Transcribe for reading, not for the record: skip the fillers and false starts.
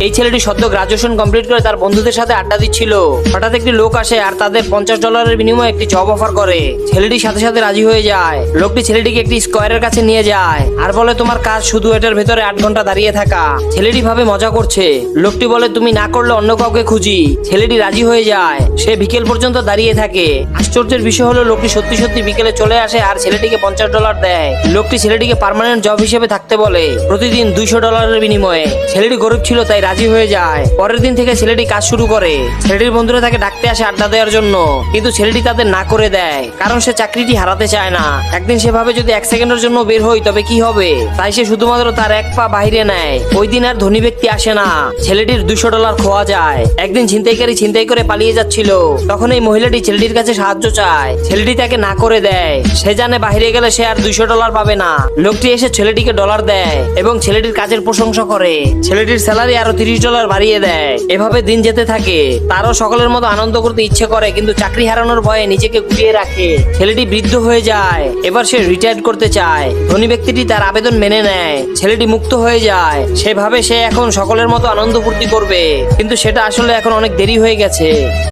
এই ছেলেটি সদ্য গ্রাজুয়েশন কমপ্লিট করে তার বন্ধুদের সাথে আড্ডা দিচ্ছিল। হঠাৎ একটি লোক আসে আর তাদের $50 বিনিময়ে একটি জব অফার করে। ছেলেটি সাথে সাথে রাজি হয়ে যায়। লোকটি ছেলেটিকে একটি স্কোয়ারের কাছে নিয়ে যায় আর বলে, তোমার কাজ শুধু এটার ভেতরে 8 ঘন্টা দাঁড়িয়ে থাকা। ছেলেটি ভাবে মজা করছে। লোকটি বলে, তুমি না করলে অন্য কাউকে খুঁজি। ছেলেটি রাজি হয়ে যায়। সে বিকেল পর্যন্ত দাঁড়িয়ে থাকে। আশ্চর্যের বিষয় হলো লোকটি সত্যি সত্যি বিকেলে চলে আসে আর ছেলেটিকে $50 দেয়। লোকটি ছেলেটিকে পার্মানেন্ট জব হিসেবে থাকতে বলে, প্রতিদিন $200 বিনিময়ে। ছেলেটি গরিব ছিল তাই রাজি হয়ে যায়। পরের দিন থেকে ছেলেটি কাজ শুরু করে। ছেলেটির বন্ধুরা তাকে ডাকতে আসে আড্ডা দেওয়ার জন্য, কিন্তু ছেলেটি তাদের না করে দেয়, কারণ সে চাকরিটি হারাতে চায় না। একদিন সে ভাবে যদি 1 সেকেন্ডের জন্য বের হই তবে কি হবে, তাই সে শুধুমাত্র তার 1 পা বাইরে নেয়। ওই দিন আর ধনী ব্যক্তি আসে না। ছেলেটির $200 খোয়া যায়। একদিন ছিনতাইকারী ছিনতাই করে পালিয়ে যাচ্ছিল। তখন এই মহিলাটি ছেলেটির কাছে সাহায্য চায়। ছেলেটি তাকে না করে দেয়। সে জানে বাইরে গেলে সে আর $200 পাবে না। লোকটি এসে ছেলেটিকে ডলার দেয় এবং ছেলেটির কাজের প্রশংসা করে। ছেলেটির স্যালারি আরো $30 বাড়িয়ে দেয়। এভাবে দিন যেতে থাকে। তারও সকলের মতো আনন্দ করতে ইচ্ছে করে, কিন্তু চাকরি হারানোর ভয়ে নিজেকে গুটিয়ে রাখে। ছেলেটি বৃদ্ধ হয়ে যায়। এবার সে রিটায়ার করতে চায়। ধনী ব্যক্তিটি তার আবেদন মেনে নেয়। ছেলেটি মুক্ত হয়ে যায়। সে ভাবে সে এখন সকলের মতো আনন্দ ফুর্তি করবে, কিন্তু সেটা আসলে এখন অনেক দেরি হয়ে গেছে।